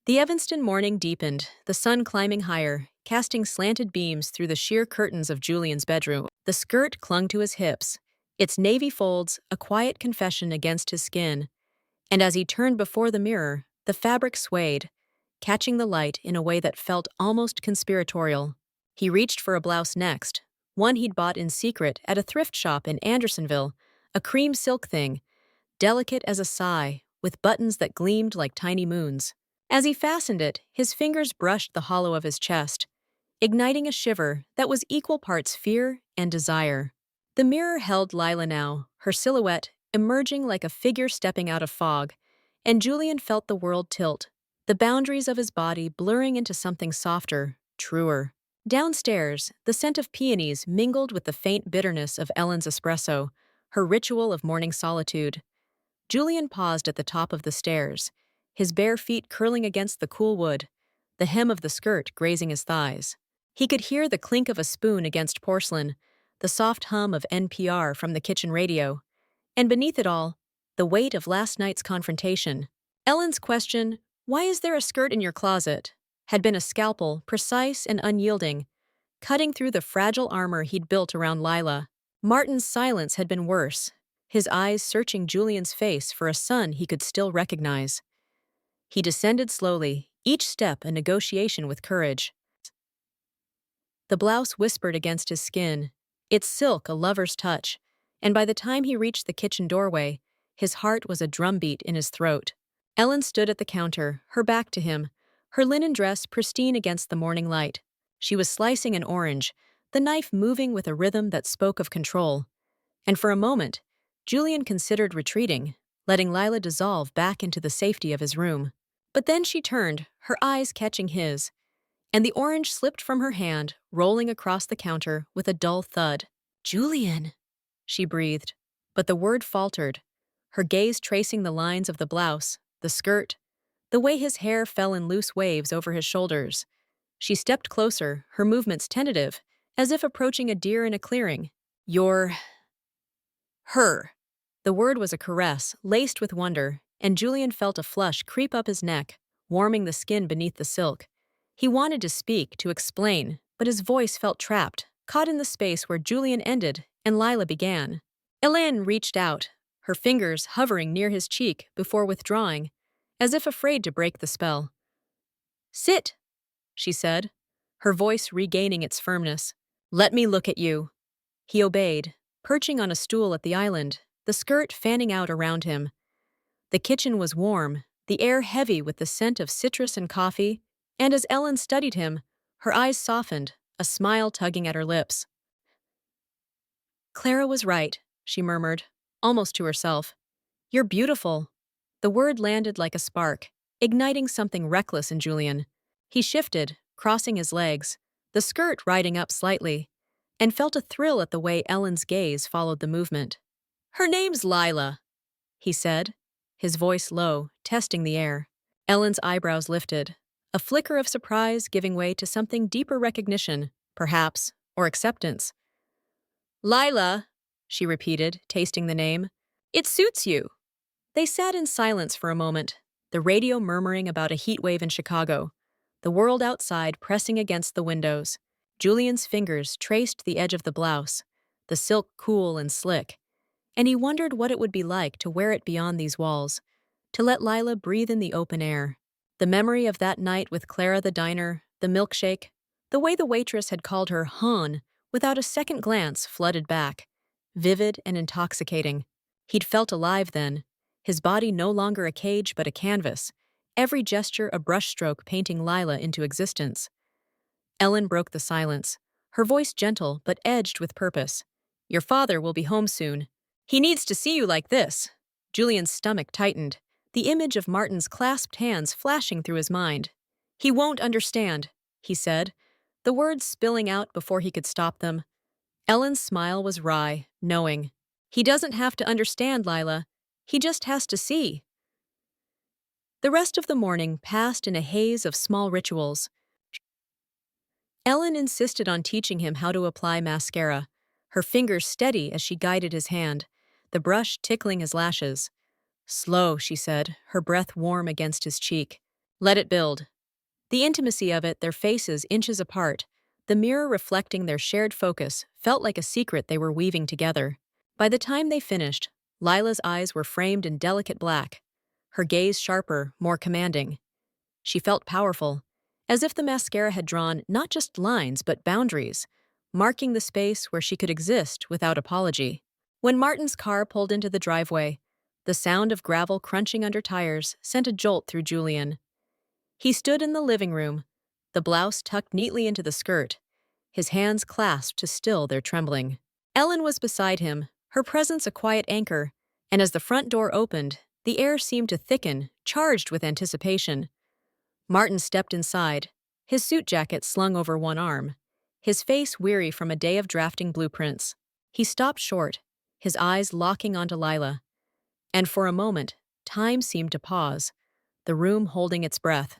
The Evanston morning deepened, the sun climbing higher, casting slanted beams through the sheer curtains of Julian's bedroom. The skirt clung to his hips, its navy folds a quiet confession against his skin, and as he turned before the mirror, the fabric swayed, catching the light in a way that felt almost conspiratorial. He reached for a blouse next, one he'd bought in secret at a thrift shop in Andersonville, a cream silk thing, delicate as a sigh, with buttons that gleamed like tiny moons. As he fastened it, his fingers brushed the hollow of his chest, igniting a shiver that was equal parts fear and desire. The mirror held Lila now, her silhouette emerging like a figure stepping out of fog, and Julian felt the world tilt, the boundaries of his body blurring into something softer, truer. Downstairs, the scent of peonies mingled with the faint bitterness of Ellen's espresso, her ritual of morning solitude. Julian paused at the top of the stairs, his bare feet curling against the cool wood, the hem of the skirt grazing his thighs. He could hear the clink of a spoon against porcelain, the soft hum of NPR from the kitchen radio, and beneath it all, the weight of last night's confrontation. Ellen's question, "Why is there a skirt in your closet?" had been a scalpel, precise and unyielding, cutting through the fragile armor he'd built around Lila. Martin's silence had been worse, his eyes searching Julian's face for a son he could still recognize. He descended slowly, each step a negotiation with courage. The blouse whispered against his skin, its silk a lover's touch, and by the time he reached the kitchen doorway, his heart was a drumbeat in his throat. Ellen stood at the counter, her back to him, her linen dress pristine against the morning light. She was slicing an orange, the knife moving with a rhythm that spoke of control. And for a moment, Julian considered retreating, letting Lila dissolve back into the safety of his room. But then she turned, her eyes catching his, and the orange slipped from her hand, rolling across the counter with a dull thud. "Julian," she breathed, but the word faltered, her gaze tracing the lines of the blouse, the skirt, the way his hair fell in loose waves over his shoulders. She stepped closer, her movements tentative, as if approaching a deer in a clearing. "You're her." The word was a caress, laced with wonder, and Julian felt a flush creep up his neck, warming the skin beneath the silk. He wanted to speak, to explain, but his voice felt trapped, caught in the space where Julian ended and Lila began. Elaine reached out, her fingers hovering near his cheek before withdrawing, as if afraid to break the spell. "Sit," she said, her voice regaining its firmness. "Let me look at you." He obeyed, perching on a stool at the island, the skirt fanning out around him. The kitchen was warm, the air heavy with the scent of citrus and coffee, and as Ellen studied him, her eyes softened, a smile tugging at her lips. "Clara was right," she murmured, almost to herself. "You're beautiful." The word landed like a spark, igniting something reckless in Julian. He shifted, crossing his legs, the skirt riding up slightly, and felt a thrill at the way Ellen's gaze followed the movement. "Her name's Lila," he said, his voice low, testing the air. Ellen's eyebrows lifted, a flicker of surprise giving way to something deeper recognition, perhaps, or acceptance. "Lila," she repeated, tasting the name. "It suits you." They sat in silence for a moment, the radio murmuring about a heat wave in Chicago, the world outside pressing against the windows. Julian's fingers traced the edge of the blouse, the silk cool and slick, and he wondered what it would be like to wear it beyond these walls, to let Lila breathe in the open air. The memory of that night with Clara the diner, the milkshake, the way the waitress had called her "hon" without a second glance flooded back, vivid and intoxicating. He'd felt alive then, his body no longer a cage but a canvas, every gesture a brushstroke painting Lila into existence. Ellen broke the silence, her voice gentle but edged with purpose. "Your father will be home soon. He needs to see you like this." Julian's stomach tightened, the image of Martin's clasped hands flashing through his mind. "He won't understand," he said, the words spilling out before he could stop them. Ellen's smile was wry, knowing. "He doesn't have to understand, Lila. He just has to see." The rest of the morning passed in a haze of small rituals. Ellen insisted on teaching him how to apply mascara, her fingers steady as she guided his hand, the brush tickling his lashes. "Slow," she said, her breath warm against his cheek. Let it build. The intimacy of it, their faces inches apart, the mirror reflecting their shared focus, felt like a secret they were weaving together. By the time they finished, Lila's eyes were framed in delicate black, her gaze sharper, more commanding. She felt powerful, as if the mascara had drawn not just lines but boundaries, marking the space where she could exist without apology. When Martin's car pulled into the driveway, the sound of gravel crunching under tires sent a jolt through Julian. He stood in the living room, the blouse tucked neatly into the skirt, his hands clasped to still their trembling. Ellen was beside him, her presence a quiet anchor, and as the front door opened, the air seemed to thicken, charged with anticipation. Martin stepped inside, his suit jacket slung over one arm, his face weary from a day of drafting blueprints. He stopped short, his eyes locking onto Lila, and for a moment, time seemed to pause, the room holding its breath.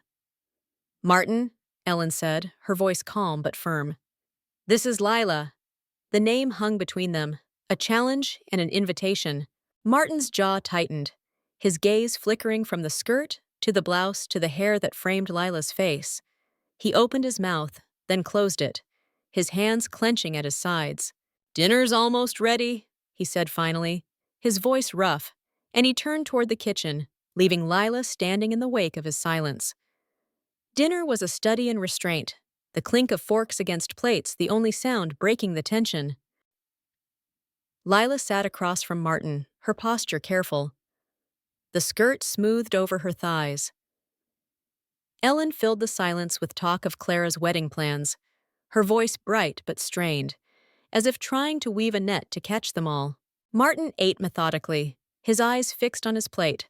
"Martin," Ellen said, her voice calm but firm. "This is Lila." The name hung between them, a challenge and an invitation. Martin's jaw tightened, his gaze flickering from the skirt to the blouse to the hair that framed Lila's face. He opened his mouth, then closed it, his hands clenching at his sides. "Dinner's almost ready," he said finally, his voice rough, and he turned toward the kitchen, leaving Lila standing in the wake of his silence. Dinner was a study in restraint, the clink of forks against plates the only sound breaking the tension. Lila sat across from Martin, her posture careful, the skirt smoothed over her thighs. Ellen filled the silence with talk of Clara's wedding plans, her voice bright but strained, as if trying to weave a net to catch them all. Martin ate methodically, his eyes fixed on his plate,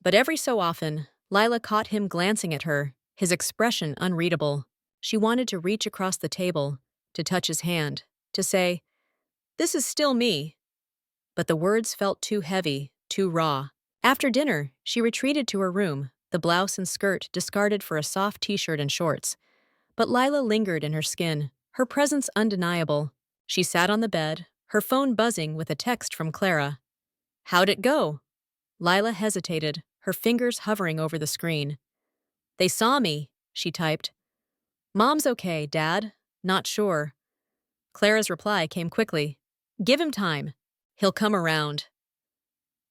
but every so often, Lila caught him glancing at her, his expression unreadable. She wanted to reach across the table, to touch his hand, to say, "This is still me." But the words felt too heavy, too raw. After dinner, she retreated to her room, the blouse and skirt discarded for a soft t-shirt and shorts. But Lila lingered in her skin, her presence undeniable. She sat on the bed, her phone buzzing with a text from Clara. "How'd it go?" Lila hesitated, her fingers hovering over the screen. "They saw me," she typed. "Mom's okay, Dad. Not sure." Clara's reply came quickly. "Give him time. He'll come around."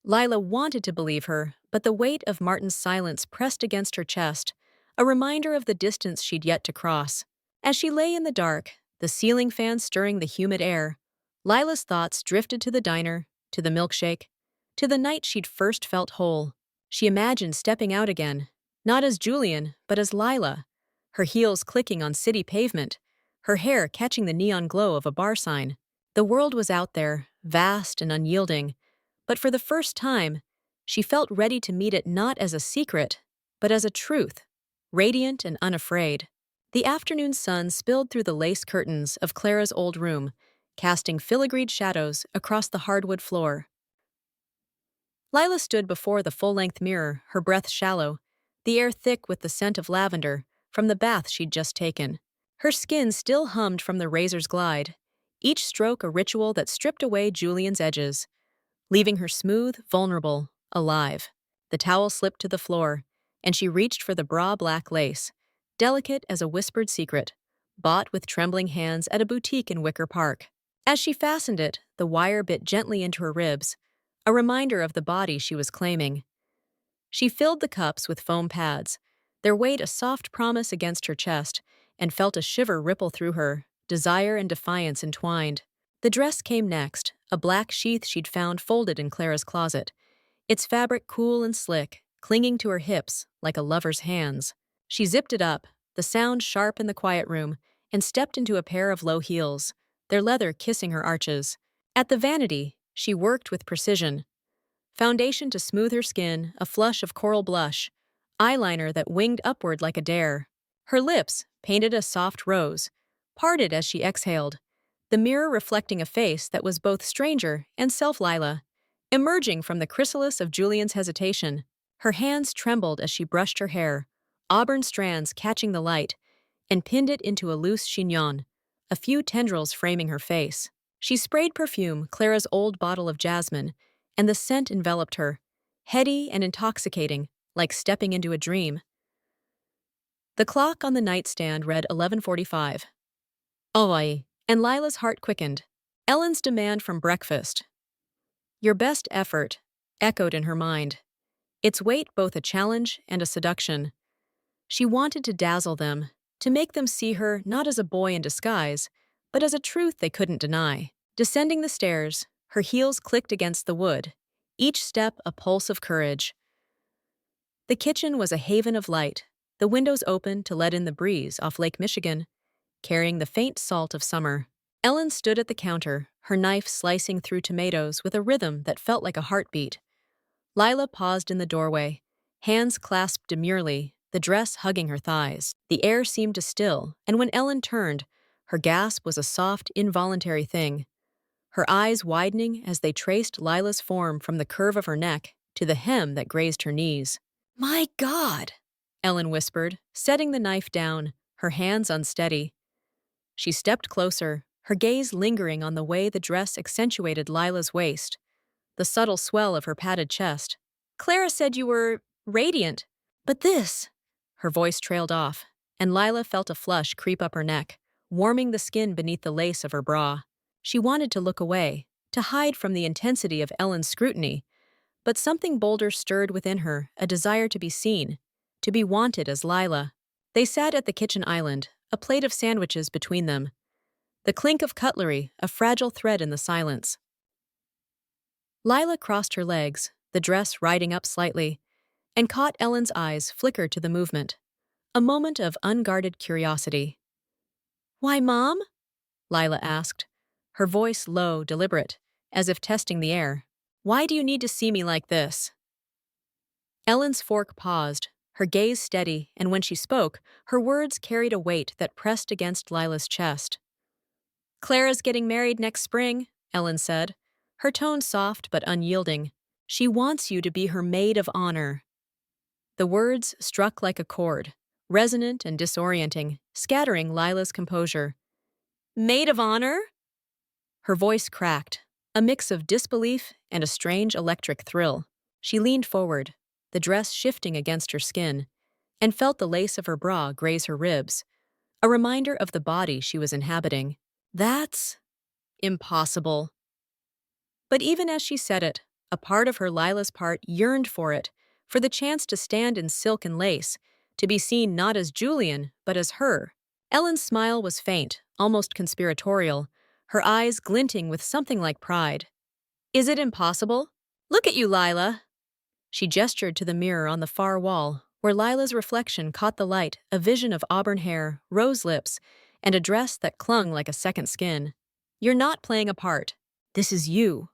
Lila wanted to believe her, but the weight of Martin's silence pressed against her chest, a reminder of the distance she'd yet to cross. As she lay in the dark, the ceiling fan stirring the humid air, Lila's thoughts drifted to the diner, to the milkshake, to the night she'd first felt whole. She imagined stepping out again, not as Julian, but as Lila, her heels clicking on city pavement, her hair catching the neon glow of a bar sign. The world was out there, vast and unyielding, but for the first time, she felt ready to meet it not as a secret, but as a truth, radiant and unafraid. The afternoon sun spilled through the lace curtains of Clara's old room, casting filigreed shadows across the hardwood floor. Lila stood before the full-length mirror, her breath shallow, the air thick with the scent of lavender from the bath she'd just taken. Her skin still hummed from the razor's glide, each stroke a ritual that stripped away Julian's edges, leaving her smooth, vulnerable, alive. The towel slipped to the floor, and she reached for the bra black lace, delicate as a whispered secret, bought with trembling hands at a boutique in Wicker Park. As she fastened it, the wire bit gently into her ribs, a reminder of the body she was claiming. She filled the cups with foam pads, their weight a soft promise against her chest, and felt a shiver ripple through her, desire and defiance entwined. The dress came next, a black sheath she'd found folded in Clara's closet, its fabric cool and slick, clinging to her hips like a lover's hands. She zipped it up, the sound sharp in the quiet room, and stepped into a pair of low heels, their leather kissing her arches. At the vanity, she worked with precision. Foundation to smooth her skin, a flush of coral blush, eyeliner that winged upward like a dare. Her lips, painted a soft rose, parted as she exhaled, the mirror reflecting a face that was both stranger and self-Lila, emerging from the chrysalis of Julian's hesitation. Her hands trembled as she brushed her hair, auburn strands catching the light, and pinned it into a loose chignon, a few tendrils framing her face. She sprayed perfume, Clara's old bottle of jasmine, and the scent enveloped her, heady and intoxicating, like stepping into a dream. The clock on the nightstand read 11:45. Oi, and Lila's heart quickened. Ellen's demand from breakfast. Your best effort, echoed in her mind. Its weight both a challenge and a seduction. She wanted to dazzle them, to make them see her not as a boy in disguise, but as a truth they couldn't deny. Descending the stairs, her heels clicked against the wood, each step a pulse of courage. The kitchen was a haven of light, the windows open to let in the breeze off Lake Michigan, carrying the faint salt of summer. Ellen stood at the counter, her knife slicing through tomatoes with a rhythm that felt like a heartbeat. Lila paused in the doorway, hands clasped demurely, the dress hugging her thighs. The air seemed to still, and when Ellen turned, her gasp was a soft, involuntary thing, her eyes widening as they traced Lila's form from the curve of her neck to the hem that grazed her knees. "My God!" Ellen whispered, setting the knife down, her hands unsteady. She stepped closer, her gaze lingering on the way the dress accentuated Lila's waist, the subtle swell of her padded chest. "Clara said you were radiant. But this—" Her voice trailed off, and Lila felt a flush creep up her neck, warming the skin beneath the lace of her bra. She wanted to look away, to hide from the intensity of Ellen's scrutiny, but something bolder stirred within her, a desire to be seen, to be wanted as Lila. They sat at the kitchen island, a plate of sandwiches between them. The clink of cutlery, a fragile thread in the silence. Lila crossed her legs, the dress riding up slightly, and caught Ellen's eyes flicker to the movement. A moment of unguarded curiosity. "Why, Mom?" Lila asked, her voice low, deliberate, as if testing the air. "Why do you need to see me like this?" Ellen's fork paused, her gaze steady, and when she spoke, her words carried a weight that pressed against Lila's chest. "Clara's getting married next spring," Ellen said, her tone soft but unyielding. "She wants you to be her maid of honor." The words struck like a chord, resonant and disorienting, scattering Lila's composure. "Maid of honor?" Her voice cracked, a mix of disbelief and a strange electric thrill. She leaned forward, the dress shifting against her skin, and felt the lace of her bra graze her ribs, a reminder of the body she was inhabiting. "That's impossible." But even as she said it, a part of her Lila's part yearned for it, for the chance to stand in silk and lace, to be seen not as Julian, but as her. Ellen's smile was faint, almost conspiratorial, her eyes glinting with something like pride. "Is it impossible? Look at you, Lila." She gestured to the mirror on the far wall, where Lila's reflection caught the light, a vision of auburn hair, rose lips, and a dress that clung like a second skin. "You're not playing a part. This is you."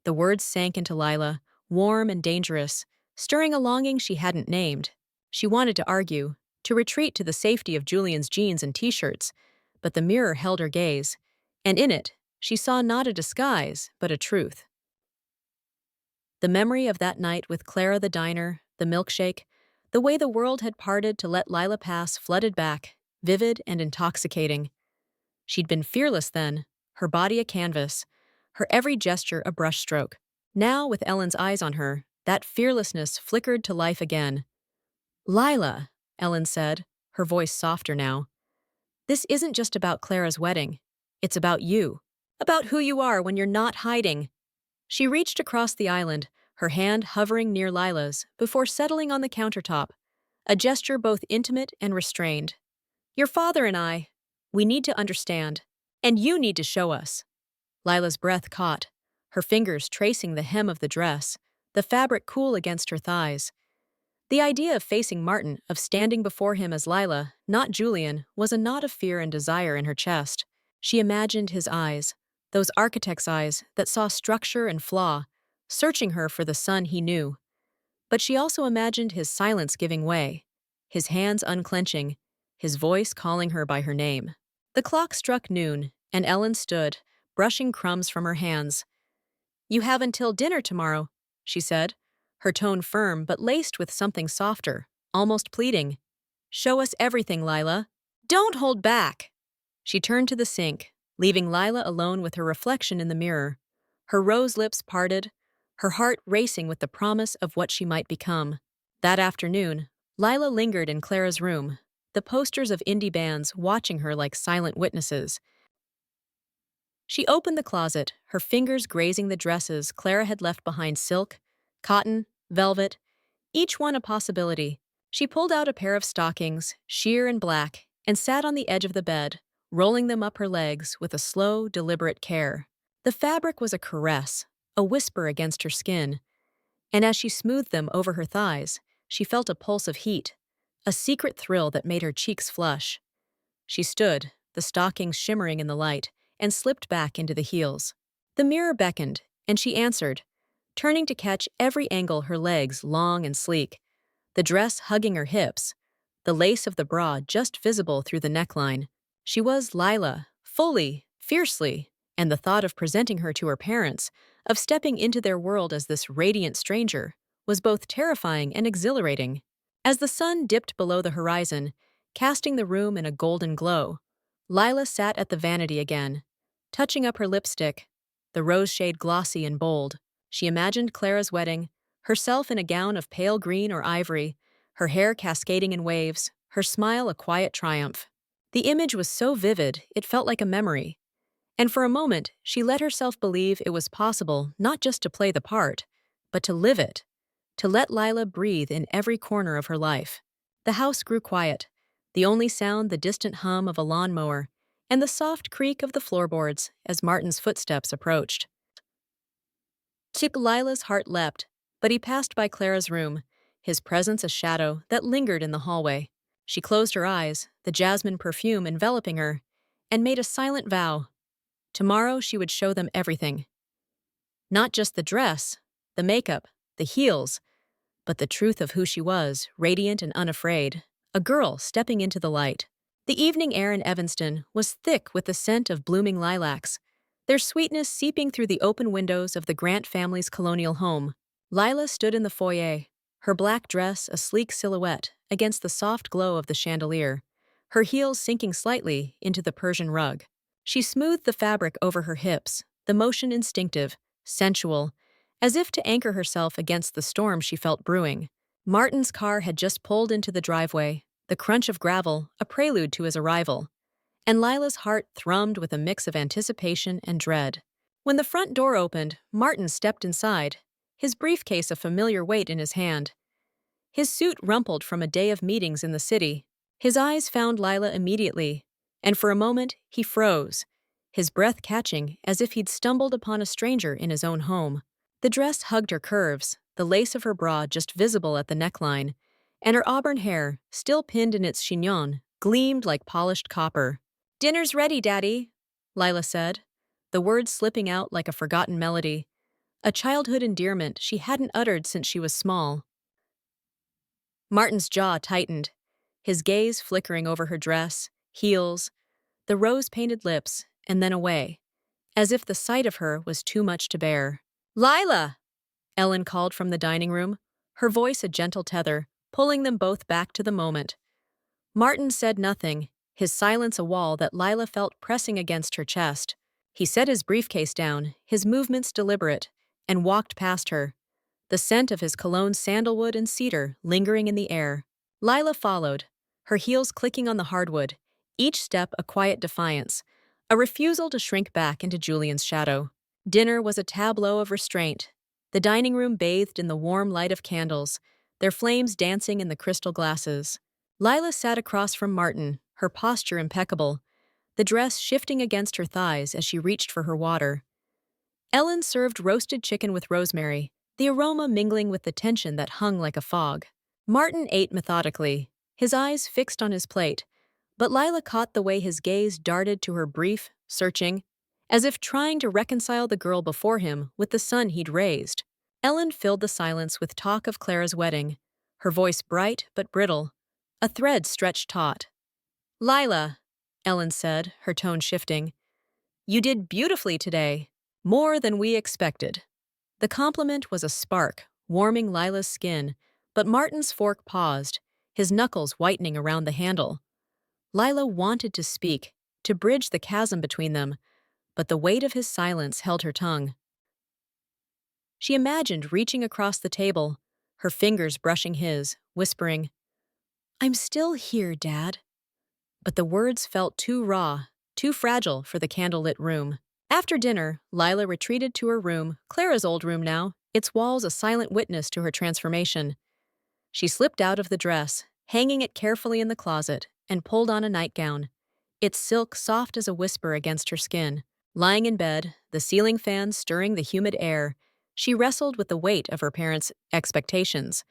The words sank into Lila, warm and dangerous, stirring a longing she hadn't named. She wanted to argue, to retreat to the safety of Julian's jeans and t-shirts, but the mirror held her gaze, and in it, she saw not a disguise, but a truth. The memory of that night with Clara the diner, the milkshake, the way the world had parted to let Lila pass flooded back, vivid and intoxicating. She'd been fearless then, her body a canvas, her every gesture a brushstroke. Now, with Ellen's eyes on her, that fearlessness flickered to life again. "Lila," Ellen said, her voice softer now, "this isn't just about Clara's wedding. It's about you. About who you are when you're not hiding." She reached across the island, her hand hovering near Lila's, before settling on the countertop, a gesture both intimate and restrained. "Your father and I, we need to understand, and you need to show us." Lila's breath caught, her fingers tracing the hem of the dress, the fabric cool against her thighs. The idea of facing Martin, of standing before him as Lila, not Julian, was a knot of fear and desire in her chest. She imagined his eyes, those architect's eyes that saw structure and flaw, searching her for the son he knew. But she also imagined his silence giving way, his hands unclenching, his voice calling her by her name. The clock struck noon, and Ellen stood, brushing crumbs from her hands. "You have until dinner tomorrow," she said, her tone firm but laced with something softer, almost pleading. "Show us everything, Lila. Don't hold back." She turned to the sink, leaving Lila alone with her reflection in the mirror, her rose lips parted, her heart racing with the promise of what she might become. That afternoon, Lila lingered in Clara's room, the posters of indie bands watching her like silent witnesses. She opened the closet, her fingers grazing the dresses Clara had left behind: silk, cotton, velvet, each one a possibility. She pulled out a pair of stockings, sheer and black, and sat on the edge of the bed, rolling them up her legs with a slow, deliberate care. The fabric was a caress, a whisper against her skin, and as she smoothed them over her thighs, she felt a pulse of heat, a secret thrill that made her cheeks flush. She stood, the stockings shimmering in the light, and slipped back into the heels. The mirror beckoned, and she answered, turning to catch every angle: her legs long and sleek, the dress hugging her hips, the lace of the bra just visible through the neckline. She was Lila, fully, fiercely, and the thought of presenting her to her parents, of stepping into their world as this radiant stranger, was both terrifying and exhilarating. As the sun dipped below the horizon, casting the room in a golden glow, Lila sat at the vanity again, touching up her lipstick, the rose shade glossy and bold. She imagined Clara's wedding, herself in a gown of pale green or ivory, her hair cascading in waves, her smile a quiet triumph. The image was so vivid, it felt like a memory. And for a moment, she let herself believe it was possible not just to play the part, but to live it, to let Lila breathe in every corner of her life. The house grew quiet, the only sound the distant hum of a lawnmower and the soft creak of the floorboards as Martin's footsteps approached. Lila's heart leapt, but he passed by Clara's room, his presence a shadow that lingered in the hallway. She closed her eyes, the jasmine perfume enveloping her, and made a silent vow. Tomorrow she would show them everything. Not just the dress, the makeup, the heels, but the truth of who she was, radiant and unafraid, a girl stepping into the light. The evening air in Evanston was thick with the scent of blooming lilacs, their sweetness seeping through the open windows of the Grant family's colonial home. Lila stood in the foyer, her black dress a sleek silhouette against the soft glow of the chandelier, her heels sinking slightly into the Persian rug. She smoothed the fabric over her hips, the motion instinctive, sensual, as if to anchor herself against the storm she felt brewing. Martin's car had just pulled into the driveway, the crunch of gravel a prelude to his arrival, and Lila's heart thrummed with a mix of anticipation and dread. When the front door opened, Martin stepped inside, his briefcase a familiar weight in his hand. His suit rumpled from a day of meetings in the city. His eyes found Lila immediately, and for a moment he froze, his breath catching as if he'd stumbled upon a stranger in his own home. The dress hugged her curves, the lace of her bra just visible at the neckline, and her auburn hair, still pinned in its chignon, gleamed like polished copper. "Dinner's ready, Daddy," Lila said, the words slipping out like a forgotten melody, a childhood endearment she hadn't uttered since she was small. Martin's jaw tightened, his gaze flickering over her dress, heels, the rose-painted lips, and then away, as if the sight of her was too much to bear. "Lila!" Ellen called from the dining room, her voice a gentle tether, pulling them both back to the moment. Martin said nothing, his silence a wall that Lila felt pressing against her chest. He set his briefcase down, his movements deliberate, and walked past her, the scent of his cologne sandalwood and cedar lingering in the air. Lila followed, her heels clicking on the hardwood, each step a quiet defiance, a refusal to shrink back into Julian's shadow. Dinner was a tableau of restraint, the dining room bathed in the warm light of candles, their flames dancing in the crystal glasses. Lila sat across from Martin, her posture impeccable, the dress shifting against her thighs as she reached for her water. Ellen served roasted chicken with rosemary, the aroma mingling with the tension that hung like a fog. Martin ate methodically, his eyes fixed on his plate, but Lila caught the way his gaze darted to her brief, searching, as if trying to reconcile the girl before him with the son he'd raised. Ellen filled the silence with talk of Clara's wedding, her voice bright but brittle, a thread stretched taut. "Lila," Ellen said, her tone shifting, "you did beautifully today, more than we expected." The compliment was a spark, warming Lila's skin, but Martin's fork paused, his knuckles whitening around the handle. Lila wanted to speak, to bridge the chasm between them, but the weight of his silence held her tongue. She imagined reaching across the table, her fingers brushing his, whispering, I'm still here, Dad. But the words felt too raw, too fragile for the candlelit room. After dinner, Lila retreated to her room, Clara's old room now, its walls a silent witness to her transformation. She slipped out of the dress, hanging it carefully in the closet, and pulled on a nightgown, its silk soft as a whisper against her skin. Lying in bed, the ceiling fan stirring the humid air, she wrestled with the weight of her parents' expectations.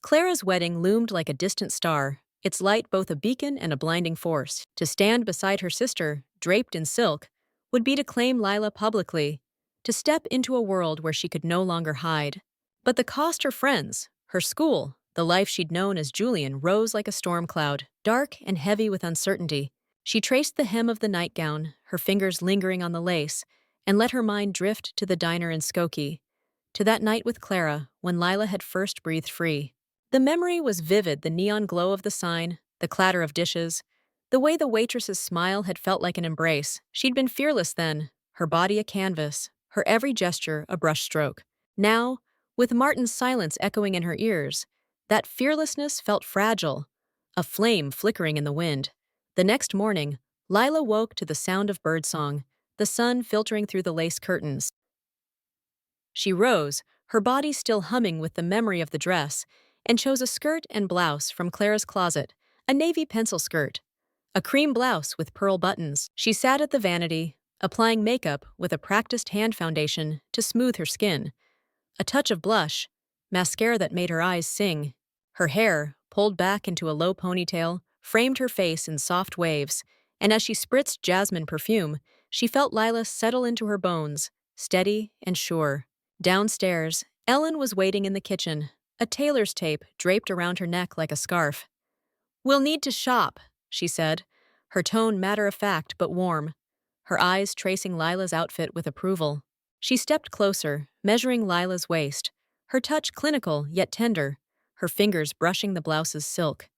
Clara's wedding loomed like a distant star, its light both a beacon and a blinding force. To stand beside her sister, draped in silk, would be to claim Lila publicly, to step into a world where she could no longer hide. But the cost her friends, her school, the life she'd known as Julian rose like a storm cloud, dark and heavy with uncertainty. She traced the hem of the nightgown, her fingers lingering on the lace, and let her mind drift to the diner in Skokie, to that night with Clara when Lila had first breathed free. The memory was vivid, the neon glow of the sign, the clatter of dishes, the way the waitress's smile had felt like an embrace. She'd been fearless then, her body a canvas, her every gesture a brushstroke. Now, with Martin's silence echoing in her ears, that fearlessness felt fragile, a flame flickering in the wind. The next morning, Lila woke to the sound of birdsong, the sun filtering through the lace curtains. She rose, her body still humming with the memory of the dress, and chose a skirt and blouse from Clara's closet, a navy pencil skirt, a cream blouse with pearl buttons. She sat at the vanity, applying makeup with a practiced hand foundation to smooth her skin, a touch of blush, mascara that made her eyes sing. Her hair, pulled back into a low ponytail, framed her face in soft waves, and as she spritzed jasmine perfume, she felt Lila settle into her bones, steady and sure. Downstairs, Ellen was waiting in the kitchen, a tailor's tape draped around her neck like a scarf. "We'll need to shop," she said, her tone matter-of-fact but warm, her eyes tracing Lila's outfit with approval. She stepped closer, measuring Lila's waist, her touch clinical yet tender, her fingers brushing the blouse's silk.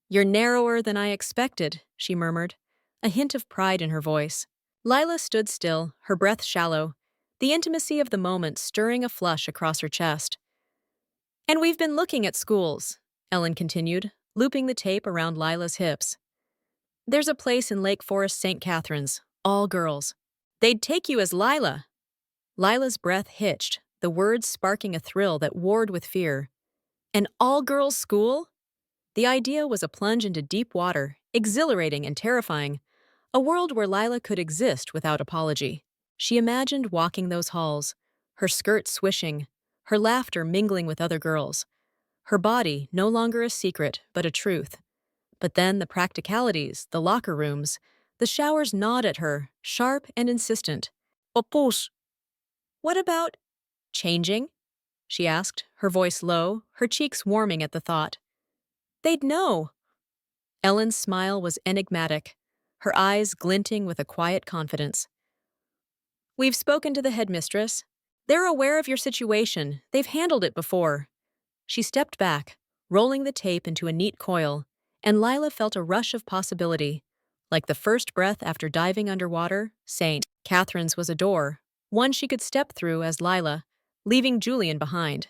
"You're narrower than I expected," she murmured, a hint of pride in her voice. Lila stood still, her breath shallow, the intimacy of the moment stirring a flush across her chest. "And we've been looking at schools," Ellen continued, looping the tape around Lila's hips. "There's a place in Lake Forest St. Catharines, all girls. They'd take you as Lila." Lila's breath hitched, the words sparking a thrill that warred with fear. An all-girls school? The idea was a plunge into deep water, exhilarating and terrifying, a world where Lila could exist without apology. She imagined walking those halls, her skirt swishing, her laughter mingling with other girls, her body no longer a secret but a truth. But then the practicalities, the locker rooms, the showers gnawed at her, sharp and insistent. "Opus." "What about changing?" she asked, her voice low, her cheeks warming at the thought. "They'd know." Ellen's smile was enigmatic, her eyes glinting with a quiet confidence. "We've spoken to the headmistress. They're aware of your situation. They've handled it before." She stepped back, rolling the tape into a neat coil, and Lila felt a rush of possibility. Like the first breath after diving underwater, St. Catherine's was a door, one she could step through as Lila, leaving Julian behind.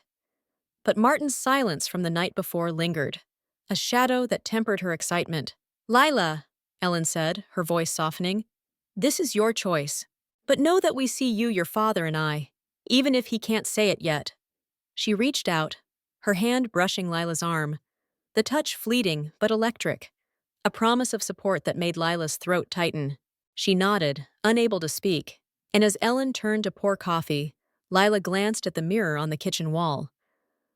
But Martin's silence from the night before lingered, a shadow that tempered her excitement. "Lila," Ellen said, her voice softening, "this is your choice. But know that we see you, your father, and I, even if he can't say it yet." She reached out, her hand brushing Lila's arm, the touch fleeting but electric, a promise of support that made Lila's throat tighten. She nodded, unable to speak, and as Ellen turned to pour coffee, Lila glanced at the mirror on the kitchen wall.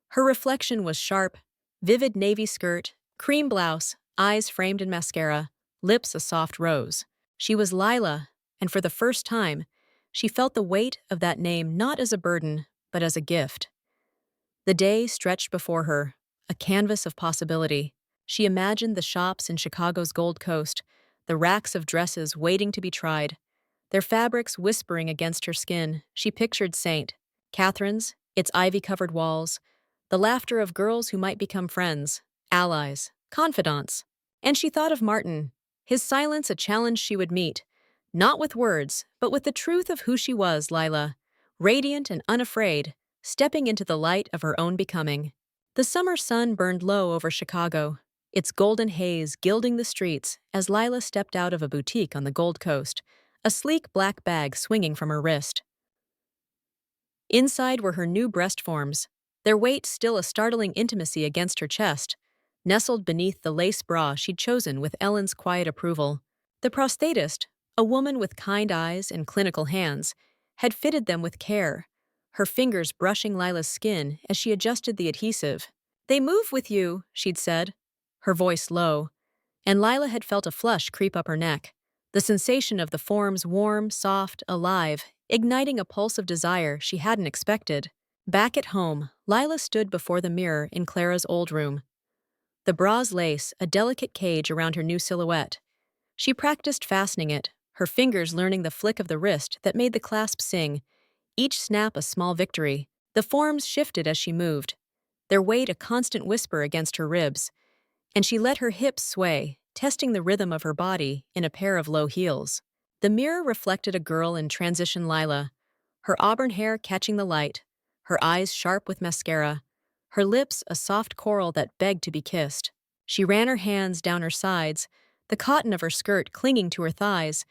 Her reflection was sharp, vivid navy skirt, cream blouse, eyes framed in mascara, lips a soft rose. She was Lila, and for the first time, she felt the weight of that name not as a burden, but as a gift. The day stretched before her, a canvas of possibility. She imagined the shops in Chicago's Gold Coast, the racks of dresses waiting to be tried, their fabrics whispering against her skin. She pictured St. Catherine's, its ivy-covered walls, the laughter of girls who might become friends, allies, confidants. And she thought of Martin, his silence a challenge she would meet, not with words, but with the truth of who she was, Lila, radiant and unafraid, stepping into the light of her own becoming. The summer sun burned low over Chicago, its golden haze gilding the streets as Lila stepped out of a boutique on the Gold Coast, a sleek black bag swinging from her wrist. Inside were her new breast forms, their weight still a startling intimacy against her chest, nestled beneath the lace bra she'd chosen with Ellen's quiet approval. The prosthetist, a woman with kind eyes and clinical hands, had fitted them with care, her fingers brushing Lila's skin as she adjusted the adhesive. "They move with you," she'd said, her voice low, and Lila had felt a flush creep up her neck, the sensation of the forms warm, soft, alive, igniting a pulse of desire she hadn't expected. Back at home, Lila stood before the mirror in Clara's old room. The bra's lace, a delicate cage around her new silhouette. She practiced fastening it, her fingers learning the flick of the wrist that made the clasp sing, each snap a small victory. The forms shifted as she moved, their weight a constant whisper against her ribs, and she let her hips sway, testing the rhythm of her body in a pair of low heels. The mirror reflected a girl in transition Lila, her auburn hair catching the light, her eyes sharp with mascara, her lips a soft coral that begged to be kissed. She ran her hands down her sides, the cotton of her skirt clinging to her thighs,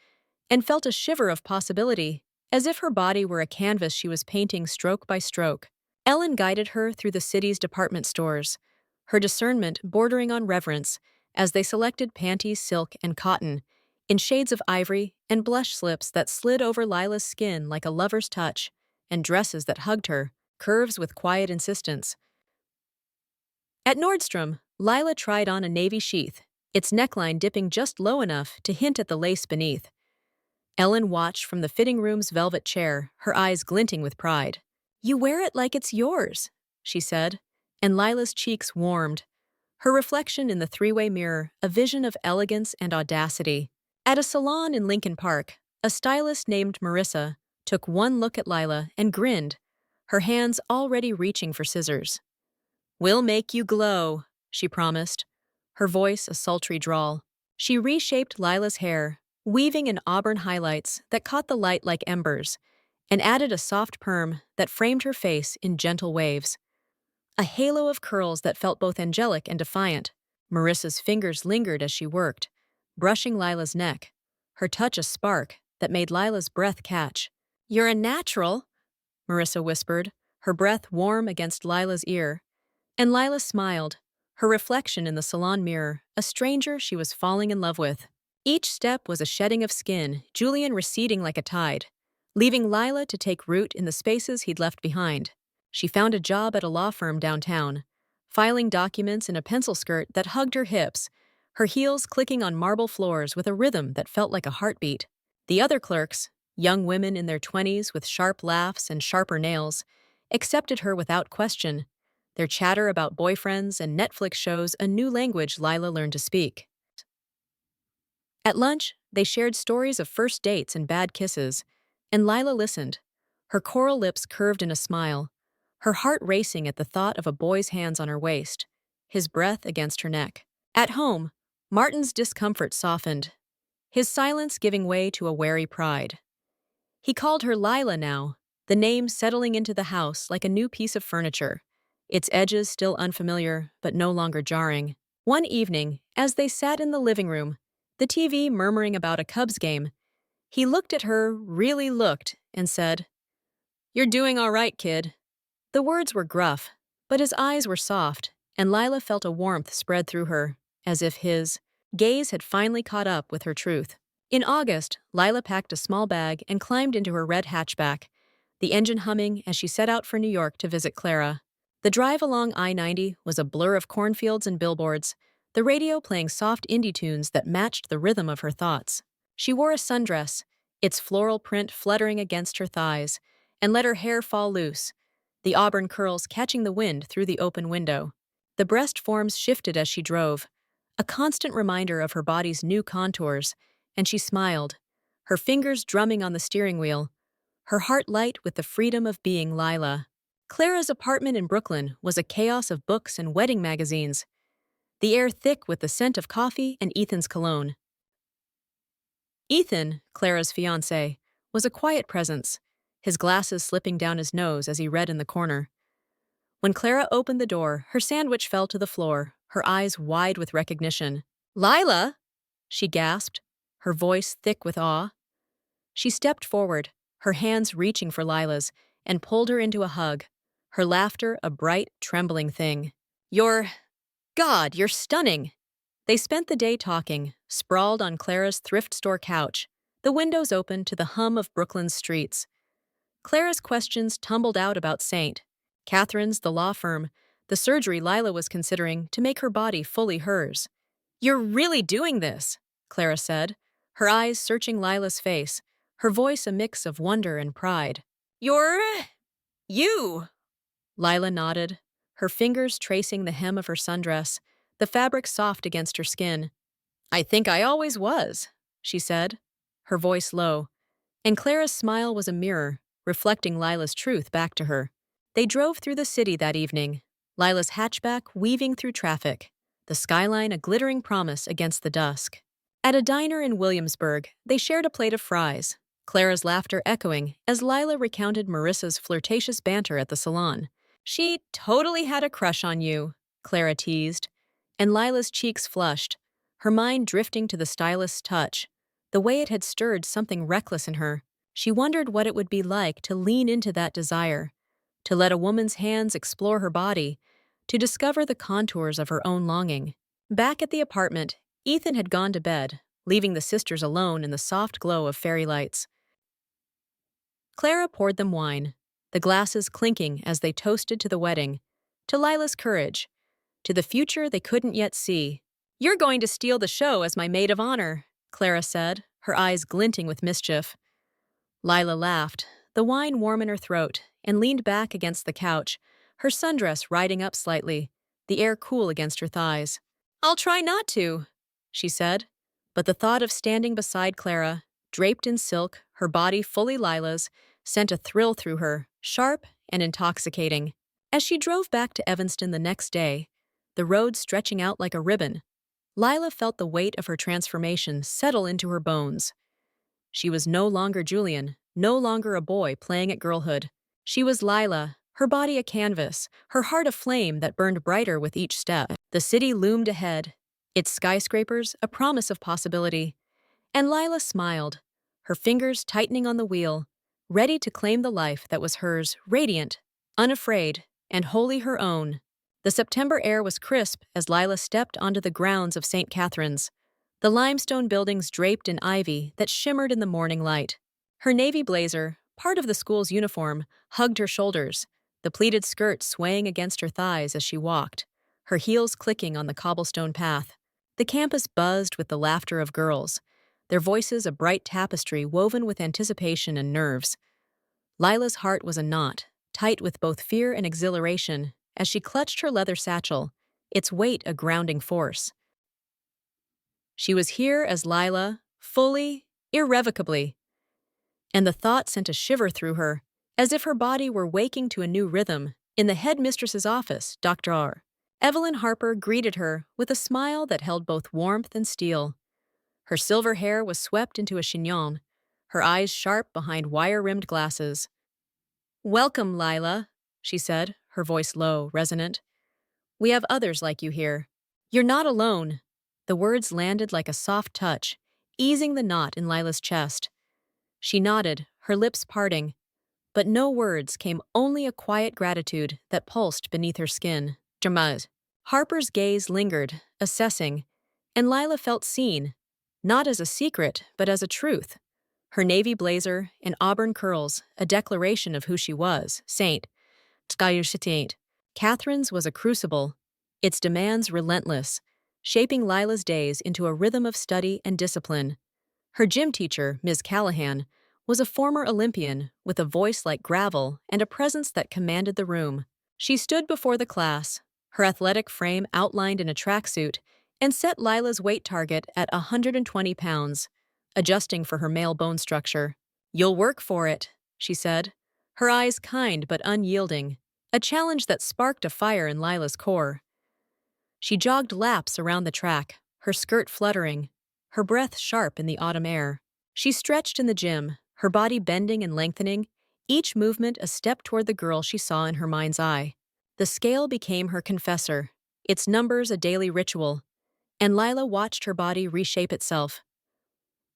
and felt a shiver of possibility, as if her body were a canvas she was painting stroke by stroke. Ellen guided her through the city's department stores, her discernment bordering on reverence as they selected panties, silk, and cotton, in shades of ivory and blush slips that slid over Lila's skin like a lover's touch, and dresses that hugged her, curves with quiet insistence. At Nordstrom, Lila tried on a navy sheath, its neckline dipping just low enough to hint at the lace beneath. Ellen watched from the fitting room's velvet chair, her eyes glinting with pride. "You wear it like it's yours," she said, and Lila's cheeks warmed, her reflection in the three-way mirror a vision of elegance and audacity. At a salon in Lincoln Park, a stylist named Marissa took one look at Lila and grinned, her hands already reaching for scissors. "We'll make you glow," she promised, her voice a sultry drawl. She reshaped Lila's hair, weaving in auburn highlights that caught the light like embers, and added a soft perm that framed her face in gentle waves. A halo of curls that felt both angelic and defiant. Marissa's fingers lingered as she worked, brushing Lila's neck, her touch a spark that made Lila's breath catch. "You're a natural," Marissa whispered, her breath warm against Lila's ear. And Lila smiled, her reflection in the salon mirror, a stranger she was falling in love with. Each step was a shedding of skin, Julian receding like a tide, leaving Lila to take root in the spaces he'd left behind. She found a job at a law firm downtown, filing documents in a pencil skirt that hugged her hips, her heels clicking on marble floors with a rhythm that felt like a heartbeat. The other clerks, young women in their 20s with sharp laughs and sharper nails, accepted her without question, their chatter about boyfriends and Netflix shows a new language Lila learned to speak. At lunch, they shared stories of first dates and bad kisses, and Lila listened, her coral lips curved in a smile, her heart racing at the thought of a boy's hands on her waist, his breath against her neck. At home, Martin's discomfort softened, his silence giving way to a wary pride. He called her Lila now, the name settling into the house like a new piece of furniture, its edges still unfamiliar but no longer jarring. One evening, as they sat in the living room, the TV murmuring about a Cubs game, he looked at her, really looked, and said, "You're doing all right, kid." The words were gruff, but his eyes were soft, and Lila felt a warmth spread through her, as if his gaze had finally caught up with her truth. In August, Lila packed a small bag and climbed into her red hatchback, the engine humming as she set out for New York to visit Clara. The drive along I-90 was a blur of cornfields and billboards, the radio playing soft indie tunes that matched the rhythm of her thoughts. She wore a sundress, its floral print fluttering against her thighs, and let her hair fall loose, the auburn curls catching the wind through the open window. The breast forms shifted as she drove, a constant reminder of her body's new contours, and she smiled, her fingers drumming on the steering wheel, her heart light with the freedom of being Lila. Clara's apartment in Brooklyn was a chaos of books and wedding magazines, the air thick with the scent of coffee and Ethan's cologne. Ethan, Clara's fiancé, was a quiet presence, his glasses slipping down his nose as he read in the corner. When Clara opened the door, her sandwich fell to the floor, her eyes wide with recognition. "Lila!" she gasped, her voice thick with awe. She stepped forward, her hands reaching for Lila's, and pulled her into a hug, her laughter a bright, trembling thing. God, you're stunning!" They spent the day talking, sprawled on Clara's thrift store couch, the windows open to the hum of Brooklyn's streets. Clara's questions tumbled out about St. Catherine's, the law firm, the surgery Lila was considering to make her body fully hers. "You're really doing this," Clara said, her eyes searching Lila's face, her voice a mix of wonder and pride. You!" Lila nodded, her fingers tracing the hem of her sundress, the fabric soft against her skin. "I think I always was," she said, her voice low, and Clara's smile was a mirror, reflecting Lila's truth back to her. They drove through the city that evening, Lila's hatchback weaving through traffic, the skyline a glittering promise against the dusk. At a diner in Williamsburg, they shared a plate of fries, Clara's laughter echoing as Lila recounted Marissa's flirtatious banter at the salon. "She totally had a crush on you," Clara teased, and Lila's cheeks flushed, her mind drifting to the stylist's touch, the way it had stirred something reckless in her. She wondered what it would be like to lean into that desire, to let a woman's hands explore her body, to discover the contours of her own longing. Back at the apartment, Ethan had gone to bed, leaving the sisters alone in the soft glow of fairy lights. Clara poured them wine, the glasses clinking as they toasted to the wedding, to Lila's courage, to the future they couldn't yet see. "You're going to steal the show as my maid of honor," Clara said, her eyes glinting with mischief. Lila laughed, the wine warm in her throat, and leaned back against the couch, her sundress riding up slightly, the air cool against her thighs. "I'll try not to," she said, but the thought of standing beside Clara, draped in silk, her body fully Lila's, sent a thrill through her, sharp and intoxicating. As she drove back to Evanston the next day, the road stretching out like a ribbon, Lila felt the weight of her transformation settle into her bones. She was no longer Julian, no longer a boy playing at girlhood. She was Lila, her body a canvas, her heart a flame that burned brighter with each step. The city loomed ahead, its skyscrapers a promise of possibility. And Lila smiled, her fingers tightening on the wheel, ready to claim the life that was hers, radiant, unafraid, and wholly her own. The September air was crisp as Lila stepped onto the grounds of St. Catherine's, the limestone buildings draped in ivy that shimmered in the morning light. Her navy blazer, part of the school's uniform, hugged her shoulders, the pleated skirt swaying against her thighs as she walked, her heels clicking on the cobblestone path. The campus buzzed with the laughter of girls, their voices a bright tapestry woven with anticipation and nerves. Lila's heart was a knot, tight with both fear and exhilaration, as she clutched her leather satchel, its weight a grounding force. She was here as Lila, fully, irrevocably. And the thought sent a shiver through her, as if her body were waking to a new rhythm. In the headmistress's office, Dr. R. Evelyn Harper greeted her with a smile that held both warmth and steel. Her silver hair was swept into a chignon, her eyes sharp behind wire-rimmed glasses. "Welcome, Lila," she said, her voice low, resonant. "We have others like you here. You're not alone." The words landed like a soft touch, easing the knot in Lila's chest. She nodded, her lips parting, but no words came, only a quiet gratitude that pulsed beneath her skin. Jamaz. Harper's gaze lingered, assessing, and Lila felt seen, not as a secret, but as a truth. Her navy blazer and auburn curls, a declaration of who she was, St. Catherine's was a crucible, its demands relentless, shaping Lila's days into a rhythm of study and discipline. Her gym teacher, Ms. Callahan, was a former Olympian with a voice like gravel and a presence that commanded the room. She stood before the class, her athletic frame outlined in a tracksuit, and set Lila's weight target at 120 pounds, adjusting for her male bone structure. "You'll work for it," she said, her eyes kind but unyielding, a challenge that sparked a fire in Lila's core. She jogged laps around the track, her skirt fluttering, her breath sharp in the autumn air. She stretched in the gym, her body bending and lengthening, each movement a step toward the girl she saw in her mind's eye. The scale became her confessor, its numbers a daily ritual, and Lila watched her body reshape itself.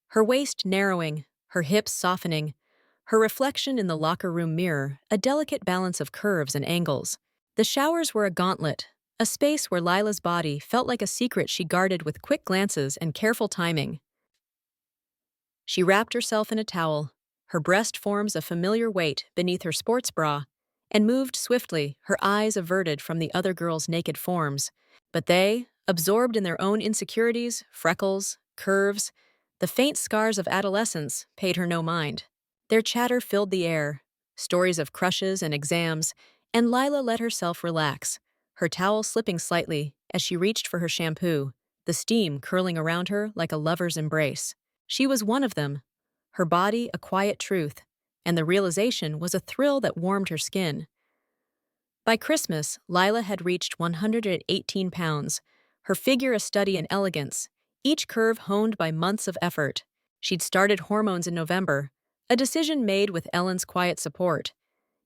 Her waist narrowing, her hips softening, her reflection in the locker room mirror, a delicate balance of curves and angles. The showers were a gauntlet, a space where Lila's body felt like a secret she guarded with quick glances and careful timing. She wrapped herself in a towel, her breast forms a familiar weight beneath her sports bra, and moved swiftly, her eyes averted from the other girls' naked forms. But they, absorbed in their own insecurities, freckles, curves, the faint scars of adolescence, paid her no mind. Their chatter filled the air, stories of crushes and exams, and Lila let herself relax, her towel slipping slightly as she reached for her shampoo, the steam curling around her like a lover's embrace. She was one of them, her body a quiet truth, and the realization was a thrill that warmed her skin. By Christmas, Lila had reached 118 pounds, her figure a study in elegance, each curve honed by months of effort. She'd started hormones in November, a decision made with Ellen's quiet support,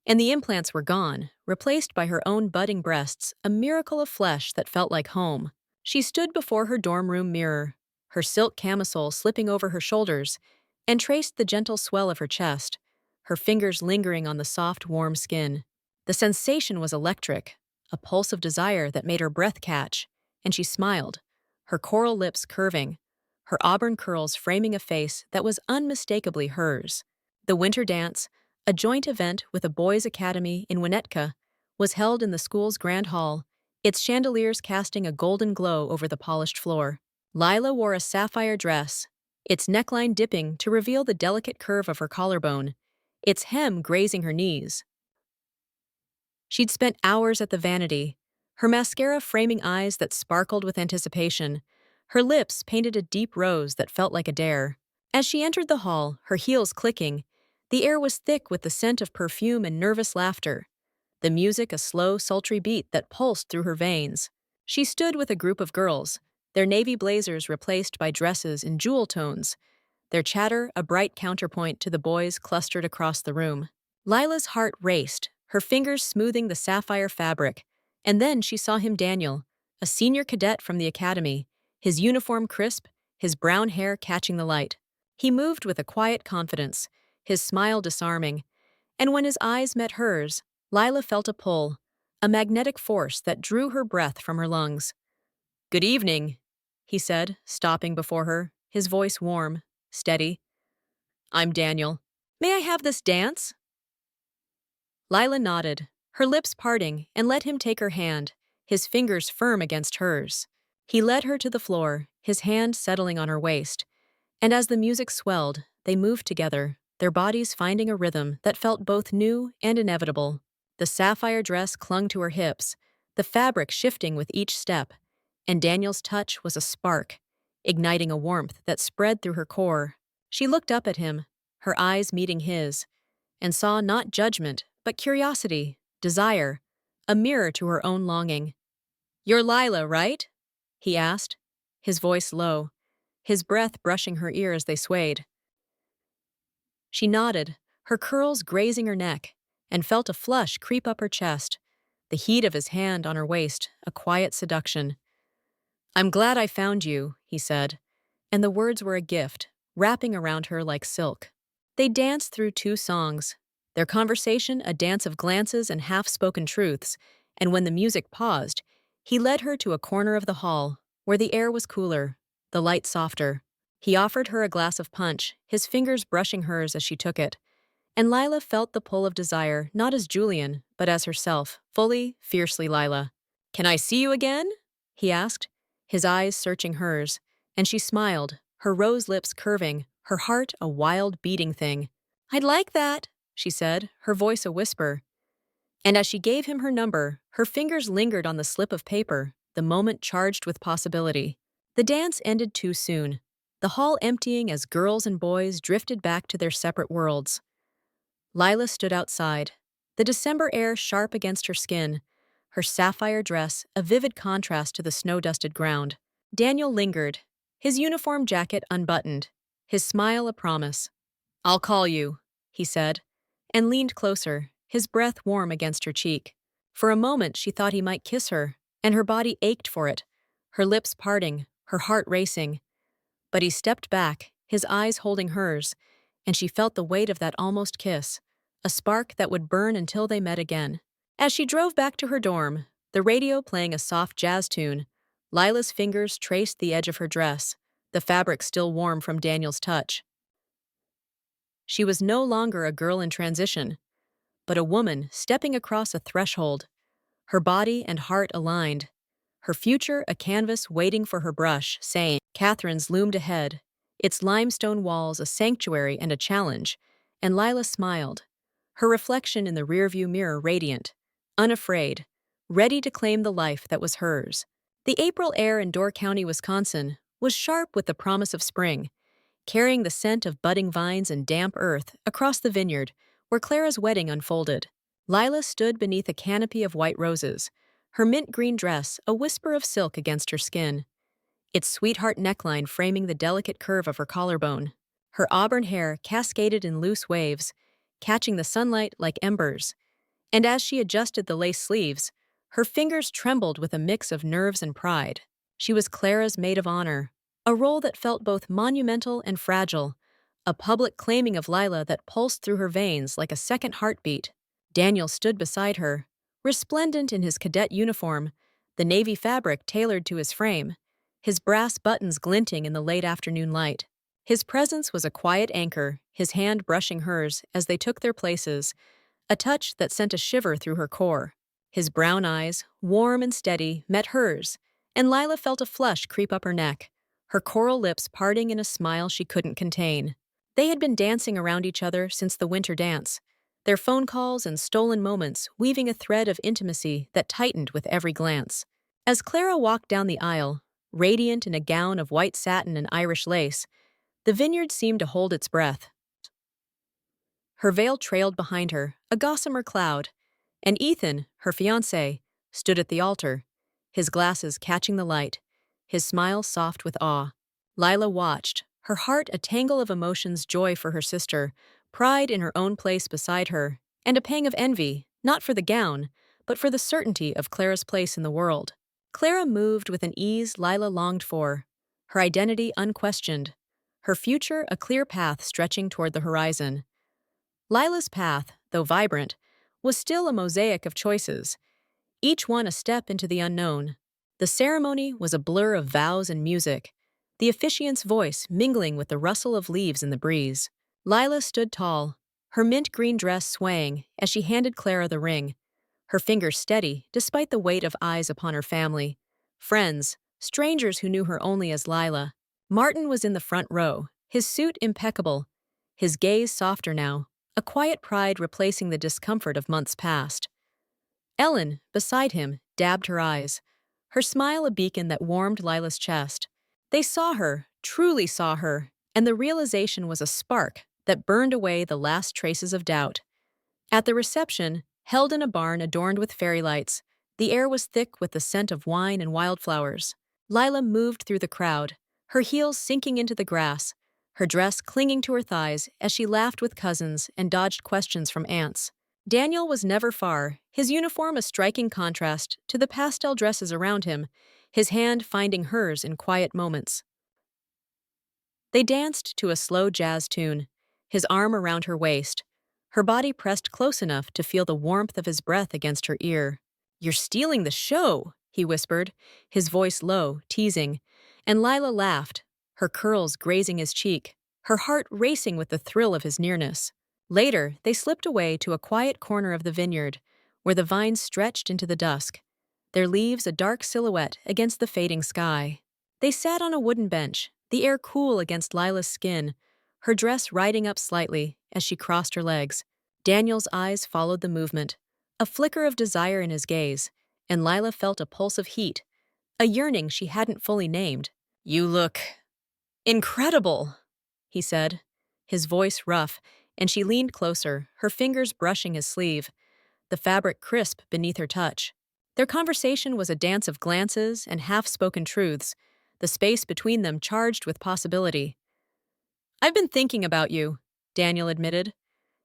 and the implants were gone, replaced by her own budding breasts, a miracle of flesh that felt like home. She stood before her dorm room mirror, her silk camisole slipping over her shoulders, and traced the gentle swell of her chest, her fingers lingering on the soft, warm skin. The sensation was electric, a pulse of desire that made her breath catch, and she smiled, her coral lips curving, her auburn curls framing a face that was unmistakably hers. The winter dance, a joint event with a boys' academy in Winnetka, was held in the school's grand hall, its chandeliers casting a golden glow over the polished floor. Lila wore a sapphire dress, its neckline dipping to reveal the delicate curve of her collarbone, its hem grazing her knees. She'd spent hours at the vanity, her mascara framing eyes that sparkled with anticipation, her lips painted a deep rose that felt like a dare. As she entered the hall, her heels clicking, the air was thick with the scent of perfume and nervous laughter, the music a slow, sultry beat that pulsed through her veins. She stood with a group of girls, their navy blazers replaced by dresses in jewel tones, their chatter a bright counterpoint to the boys clustered across the room. Lila's heart raced, her fingers smoothing the sapphire fabric, and then she saw him Daniel, a senior cadet from the academy, his uniform crisp, his brown hair catching the light. He moved with a quiet confidence, his smile disarming, and when his eyes met hers, Lila felt a pull, a magnetic force that drew her breath from her lungs. "Good evening," he said, stopping before her, his voice warm, steady. "I'm Daniel. May I have this dance?" Lila nodded, her lips parting, and let him take her hand, his fingers firm against hers. He led her to the floor, his hand settling on her waist, and as the music swelled, they moved together, their bodies finding a rhythm that felt both new and inevitable. The sapphire dress clung to her hips, the fabric shifting with each step, and Daniel's touch was a spark, igniting a warmth that spread through her core. She looked up at him, her eyes meeting his, and saw not judgment, but curiosity, desire, a mirror to her own longing. "You're Lila, right?" he asked, his voice low, his breath brushing her ear as they swayed. She nodded, her curls grazing her neck, and felt a flush creep up her chest, the heat of his hand on her waist, a quiet seduction. "I'm glad I found you," he said, and the words were a gift, wrapping around her like silk. They danced through 2 songs, their conversation a dance of glances and half-spoken truths, and when the music paused, he led her to a corner of the hall, where the air was cooler, the light softer. He offered her a glass of punch, his fingers brushing hers as she took it, and Lila felt the pull of desire not as Julian, but as herself, fully, fiercely Lila. "Can I see you again?" he asked, his eyes searching hers, and she smiled, her rose lips curving, her heart a wild beating thing. "I'd like that," she said, her voice a whisper. And as she gave him her number, her fingers lingered on the slip of paper, the moment charged with possibility. The dance ended too soon, the hall emptying as girls and boys drifted back to their separate worlds. Lila stood outside, the December air sharp against her skin, her sapphire dress a vivid contrast to the snow-dusted ground. Daniel lingered, his uniform jacket unbuttoned, his smile a promise. "I'll call you," he said, and leaned closer, his breath warm against her cheek. For a moment she thought he might kiss her, and her body ached for it, her lips parting, her heart racing. But he stepped back, his eyes holding hers, and she felt the weight of that almost kiss, a spark that would burn until they met again. As she drove back to her dorm, the radio playing a soft jazz tune, Lila's fingers traced the edge of her dress, the fabric still warm from Daniel's touch. She was no longer a girl in transition, but a woman stepping across a threshold, her body and heart aligned, her future a canvas waiting for her brush, saying, Catherine's loomed ahead, its limestone walls a sanctuary and a challenge, and Lila smiled, her reflection in the rearview mirror radiant, unafraid, ready to claim the life that was hers. The April air in Door County, Wisconsin, was sharp with the promise of spring, carrying the scent of budding vines and damp earth across the vineyard where Clara's wedding unfolded. Lila stood beneath a canopy of white roses, her mint green dress a whisper of silk against her skin, its sweetheart neckline framing the delicate curve of her collarbone. Her auburn hair cascaded in loose waves, catching the sunlight like embers, and as she adjusted the lace sleeves, her fingers trembled with a mix of nerves and pride. She was Clara's maid of honor, a role that felt both monumental and fragile, a public claiming of Lila that pulsed through her veins like a second heartbeat. Daniel stood beside her, resplendent in his cadet uniform, the navy fabric tailored to his frame, his brass buttons glinting in the late afternoon light. His presence was a quiet anchor, his hand brushing hers as they took their places, a touch that sent a shiver through her core. His brown eyes, warm and steady, met hers, and Lila felt a flush creep up her neck, her coral lips parting in a smile she couldn't contain. They had been dancing around each other since the winter dance, their phone calls and stolen moments weaving a thread of intimacy that tightened with every glance. As Clara walked down the aisle, radiant in a gown of white satin and Irish lace, the vineyard seemed to hold its breath. Her veil trailed behind her, a gossamer cloud, and Ethan, her fiancé, stood at the altar, his glasses catching the light, his smile soft with awe. Lila watched, her heart a tangle of emotions, joy for her sister, pride in her own place beside her, and a pang of envy, not for the gown, but for the certainty of Clara's place in the world. Clara moved with an ease Lila longed for, her identity unquestioned, her future a clear path stretching toward the horizon. Lila's path, though vibrant, was still a mosaic of choices, each one a step into the unknown. The ceremony was a blur of vows and music, the officiant's voice mingling with the rustle of leaves in the breeze. Lila stood tall, her mint green dress swaying as she handed Clara the ring, her fingers steady despite the weight of eyes upon her family, friends, strangers who knew her only as Lila. Martin was in the front row, his suit impeccable, his gaze softer now, a quiet pride replacing the discomfort of months past. Ellen, beside him, dabbed her eyes, her smile a beacon that warmed Lila's chest. They saw her, truly saw her, and the realization was a spark that burned away the last traces of doubt. At the reception, held in a barn adorned with fairy lights, the air was thick with the scent of wine and wildflowers. Lila moved through the crowd, her heels sinking into the grass, her dress clinging to her thighs as she laughed with cousins and dodged questions from aunts. Daniel was never far, his uniform a striking contrast to the pastel dresses around him, his hand finding hers in quiet moments. They danced to a slow jazz tune, his arm around her waist, her body pressed close enough to feel the warmth of his breath against her ear. "You're stealing the show," he whispered, his voice low, teasing, and Lila laughed, her curls grazing his cheek, her heart racing with the thrill of his nearness. Later, they slipped away to a quiet corner of the vineyard, where the vines stretched into the dusk, their leaves a dark silhouette against the fading sky. They sat on a wooden bench, the air cool against Lila's skin, her dress riding up slightly as she crossed her legs. Daniel's eyes followed the movement, a flicker of desire in his gaze, and Lila felt a pulse of heat, a yearning she hadn't fully named. "You look incredible," he said, his voice rough, and she leaned closer, her fingers brushing his sleeve, the fabric crisp beneath her touch. Their conversation was a dance of glances and half-spoken truths, the space between them charged with possibility. "I've been thinking about you," Daniel admitted,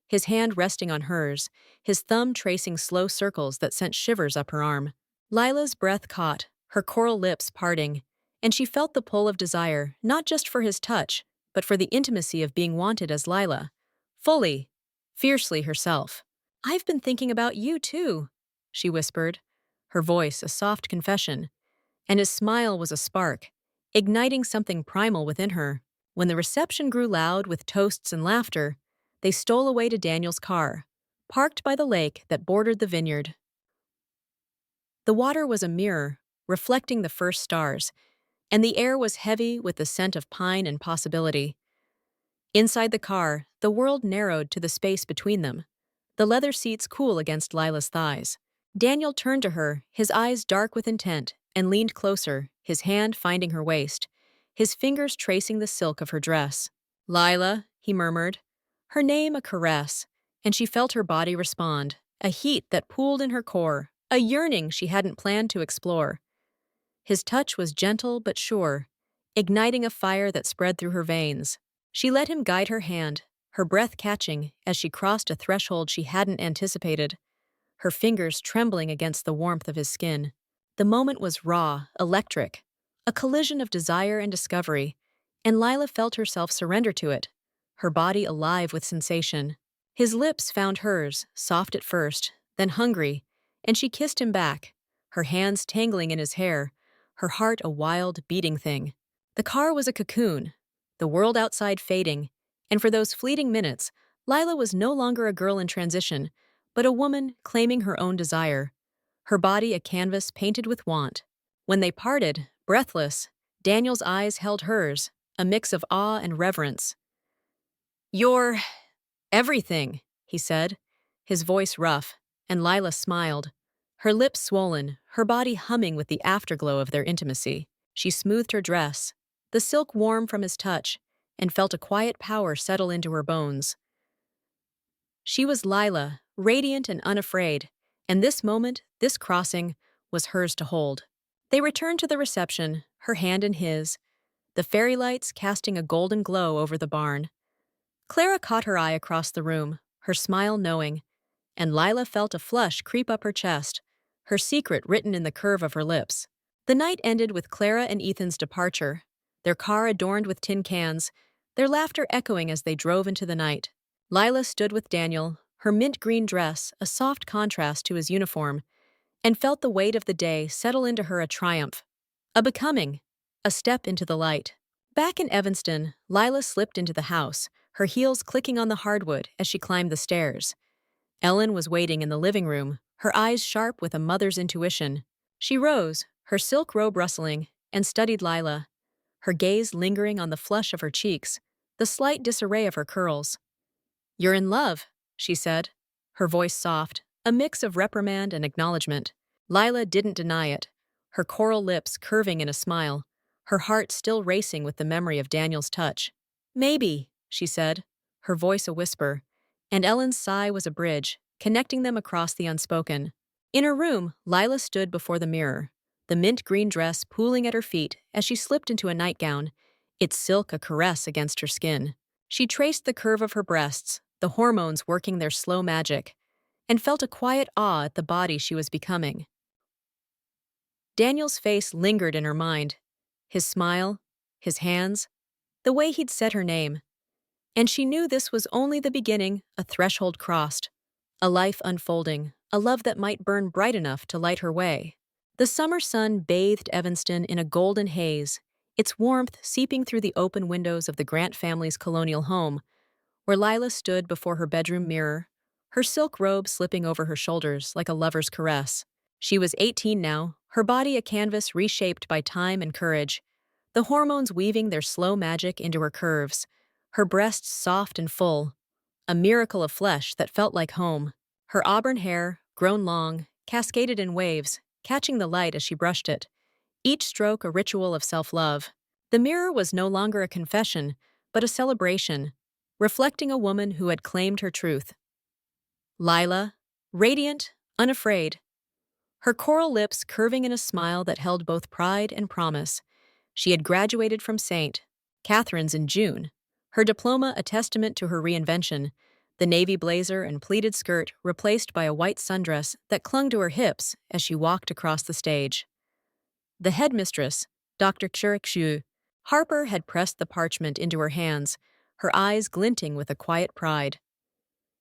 his hand resting on hers, his thumb tracing slow circles that sent shivers up her arm. Lila's breath caught, her coral lips parting, and she felt the pull of desire, not just for his touch, but for the intimacy of being wanted as Lila. Fully, fiercely herself. "I've been thinking about you, too," she whispered, her voice a soft confession, and his smile was a spark, igniting something primal within her. When the reception grew loud with toasts and laughter, they stole away to Daniel's car, parked by the lake that bordered the vineyard. The water was a mirror, reflecting the first stars, and the air was heavy with the scent of pine and possibility. Inside the car, the world narrowed to the space between them, the leather seats cool against Lila's thighs. Daniel turned to her, his eyes dark with intent, and leaned closer, his hand finding her waist, his fingers tracing the silk of her dress. "Lila," he murmured, her name a caress, and she felt her body respond, a heat that pooled in her core, a yearning she hadn't planned to explore. His touch was gentle but sure, igniting a fire that spread through her veins. She let him guide her hand, her breath catching as she crossed a threshold she hadn't anticipated, her fingers trembling against the warmth of his skin. The moment was raw, electric, a collision of desire and discovery, and Lila felt herself surrender to it, her body alive with sensation. His lips found hers, soft at first, then hungry, and she kissed him back, her hands tangling in his hair, her heart a wild, beating thing. The car was a cocoon, the world outside fading, and for those fleeting minutes, Lila was no longer a girl in transition, but a woman claiming her own desire, her body a canvas painted with want. When they parted, breathless, Daniel's eyes held hers, a mix of awe and reverence. "You're everything," he said, his voice rough, and Lila smiled, her lips swollen, her body humming with the afterglow of their intimacy. She smoothed her dress, the silk warm from his touch, and felt a quiet power settle into her bones. She was Lila, radiant and unafraid, and this moment, this crossing, was hers to hold. They returned to the reception, her hand in his, the fairy lights casting a golden glow over the barn. Clara caught her eye across the room, her smile knowing, and Lila felt a flush creep up her chest, her secret written in the curve of her lips. The night ended with Clara and Ethan's departure, their car adorned with tin cans, their laughter echoing as they drove into the night. Lila stood with Daniel, her mint green dress a soft contrast to his uniform, and felt the weight of the day settle into her a triumph, a becoming, a step into the light. Back in Evanston, Lila slipped into the house, her heels clicking on the hardwood as she climbed the stairs. Ellen was waiting in the living room, her eyes sharp with a mother's intuition. She rose, her silk robe rustling, and studied Lila, her gaze lingering on the flush of her cheeks, the slight disarray of her curls. "You're in love," she said, her voice soft, a mix of reprimand and acknowledgement. Lila didn't deny it, her coral lips curving in a smile, her heart still racing with the memory of Daniel's touch. "Maybe," she said, her voice a whisper, and Ellen's sigh was a bridge, connecting them across the unspoken. In her room, Lila stood before the mirror, the mint green dress pooling at her feet as she slipped into a nightgown, its silk a caress against her skin. She traced the curve of her breasts, the hormones working their slow magic, and felt a quiet awe at the body she was becoming. Daniel's face lingered in her mind, his smile, his hands, the way he'd said her name. And she knew this was only the beginning, a threshold crossed, a life unfolding, a love that might burn bright enough to light her way. The summer sun bathed Evanston in a golden haze, its warmth seeping through the open windows of the Grant family's colonial home, where Lila stood before her bedroom mirror, her silk robe slipping over her shoulders like a lover's caress. She was 18 now, her body a canvas reshaped by time and courage, the hormones weaving their slow magic into her curves, her breasts soft and full, a miracle of flesh that felt like home. Her auburn hair, grown long, cascaded in waves, catching the light as she brushed it, each stroke a ritual of self-love. The mirror was no longer a confession, but a celebration, reflecting a woman who had claimed her truth. Lila, radiant, unafraid, her coral lips curving in a smile that held both pride and promise. She had graduated from St. Catherine's in June, her diploma a testament to her reinvention, the navy blazer and pleated skirt replaced by a white sundress that clung to her hips as she walked across the stage. The headmistress, Dr. Churikshu, Harper had pressed the parchment into her hands, her eyes glinting with a quiet pride.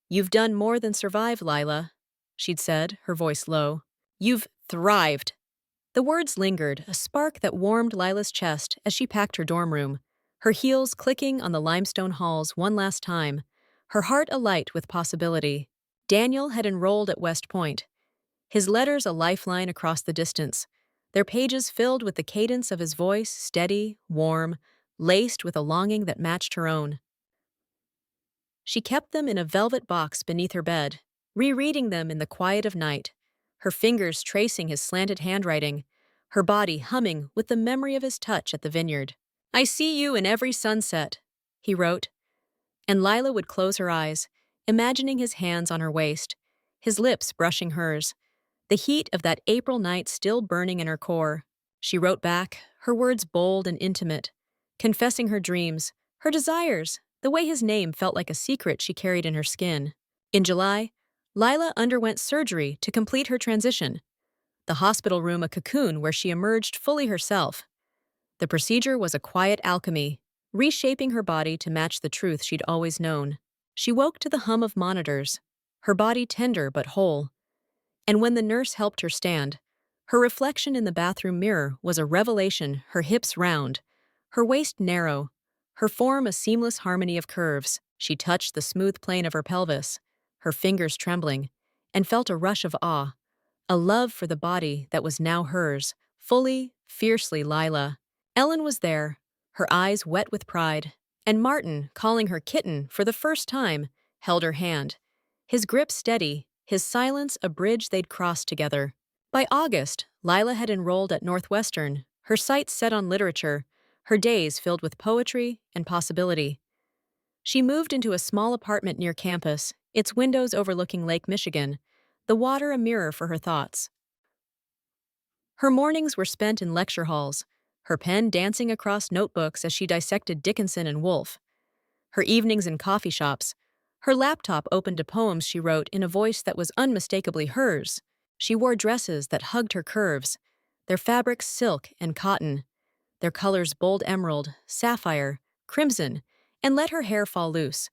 "You've done more than survive, Lila," she'd said, her voice low. "You've thrived." The words lingered, a spark that warmed Lila's chest as she packed her dorm room, her heels clicking on the limestone halls one last time, her heart alight with possibility. Daniel had enrolled at West Point, his letters a lifeline across the distance, their pages filled with the cadence of his voice, steady, warm, laced with a longing that matched her own. She kept them in a velvet box beneath her bed, rereading them in the quiet of night, her fingers tracing his slanted handwriting, her body humming with the memory of his touch at the vineyard. "I see you in every sunset," he wrote, and Lila would close her eyes, imagining his hands on her waist, his lips brushing hers, the heat of that April night still burning in her core. She wrote back, her words bold and intimate, confessing her dreams, her desires, the way his name felt like a secret she carried in her skin. In July, Lila underwent surgery to complete her transition, the hospital room a cocoon where she emerged fully herself. The procedure was a quiet alchemy, reshaping her body to match the truth she'd always known. She woke to the hum of monitors, her body tender but whole. And when the nurse helped her stand, her reflection in the bathroom mirror was a revelation, her hips round, her waist narrow, her form a seamless harmony of curves. She touched the smooth plane of her pelvis, her fingers trembling, and felt a rush of awe, a love for the body that was now hers, fully, fiercely Lila. Ellen was there, her eyes wet with pride, and Martin, calling her kitten for the first time, held her hand, his grip steady, his silence a bridge they'd crossed together. By August, Lila had enrolled at Northwestern, her sights set on literature, her days filled with poetry and possibility. She moved into a small apartment near campus, its windows overlooking Lake Michigan, the water a mirror for her thoughts. Her mornings were spent in lecture halls, her pen dancing across notebooks as she dissected Dickinson and Woolf. Her evenings in coffee shops, her laptop open to poems she wrote in a voice that was unmistakably hers. She wore dresses that hugged her curves, their fabrics silk and cotton, their colors bold emerald, sapphire, crimson, and let her hair fall loose,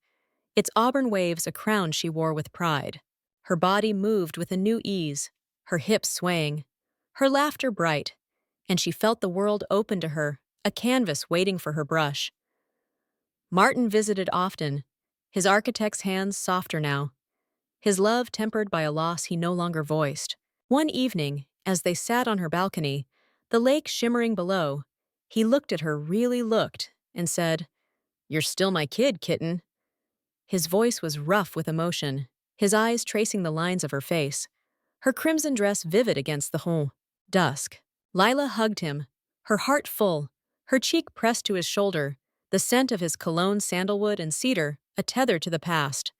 its auburn waves a crown she wore with pride. Her body moved with a new ease, her hips swaying, her laughter bright, and she felt the world open to her, a canvas waiting for her brush. Martin visited often, his architect's hands softer now, his love tempered by a loss he no longer voiced. One evening, as they sat on her balcony, the lake shimmering below, he looked at her, really looked, and said, "You're still my kid, kitten." His voice was rough with emotion, his eyes tracing the lines of her face, her crimson dress vivid against the whole dusk. Lila hugged him, her heart full, her cheek pressed to his shoulder, the scent of his cologne, sandalwood, and cedar, a tether to the past.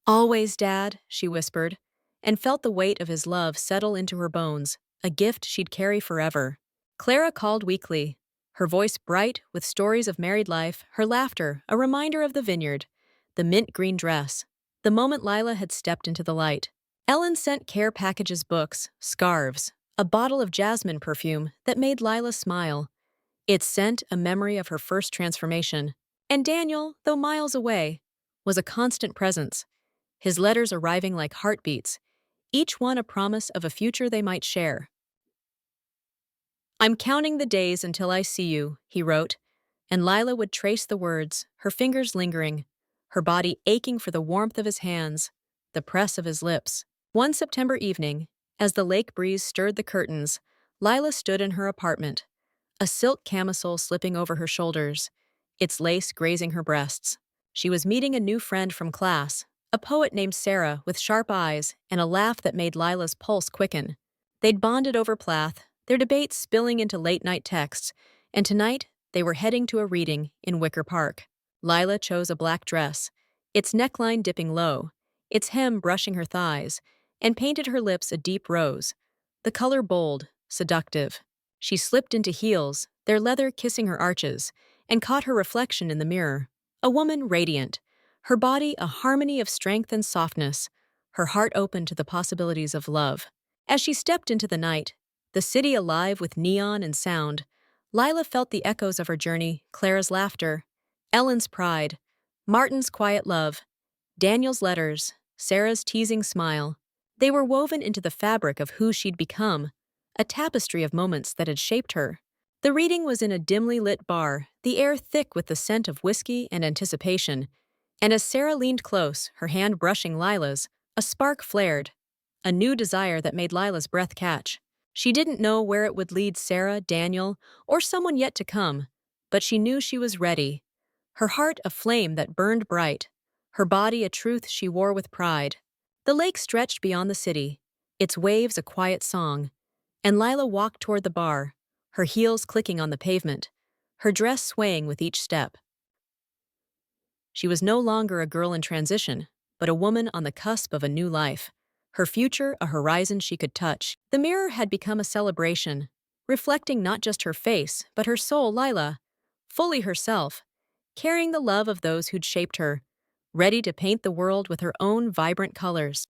"Always, Dad," she whispered, and felt the weight of his love settle into her bones, a gift she'd carry forever. Clara called weekly, her voice bright with stories of married life, her laughter a reminder of the vineyard, the mint green dress, the moment Lila had stepped into the light. Ellen sent care packages, books, scarves, a bottle of jasmine perfume that made Lila smile, its scent a memory of her first transformation. And Daniel, though miles away, was a constant presence, his letters arriving like heartbeats, each one a promise of a future they might share. "I'm counting the days until I see you," he wrote, and Lila would trace the words, her fingers lingering, her body aching for the warmth of his hands, the press of his lips. One September evening, as the lake breeze stirred the curtains, Lila stood in her apartment, a silk camisole slipping over her shoulders, its lace grazing her breasts. She was meeting a new friend from class, a poet named Sarah with sharp eyes and a laugh that made Lila's pulse quicken. They'd bonded over Plath, their debates spilling into late-night texts, and tonight they were heading to a reading in Wicker Park. Lila chose a black dress, its neckline dipping low, its hem brushing her thighs, and painted her lips a deep rose, the color bold, seductive. She slipped into heels, their leather kissing her arches, and caught her reflection in the mirror, a woman radiant, Her body a harmony of strength and softness, her heart open to the possibilities of love. As she stepped into the night, the city alive with neon and sound, Lila felt the echoes of her journey, Clara's laughter, Ellen's pride, Martin's quiet love, Daniel's letters, Sarah's teasing smile. They were woven into the fabric of who she'd become, a tapestry of moments that had shaped her. The reading was in a dimly lit bar, the air thick with the scent of whiskey and anticipation, and as Sarah leaned close, her hand brushing Lila's, a spark flared, a new desire that made Lila's breath catch. She didn't know where it would lead Sarah, Daniel, or someone yet to come, but she knew she was ready. Her heart a flame that burned bright, her body a truth she wore with pride. The lake stretched beyond the city, its waves a quiet song, and Lila walked toward the bar, her heels clicking on the pavement, her dress swaying with each step. She was no longer a girl in transition, but a woman on the cusp of a new life, her future a horizon she could touch. The mirror had become a celebration, reflecting not just her face, but her soul, Lila, fully herself, carrying the love of those who'd shaped her, ready to paint the world with her own vibrant colors.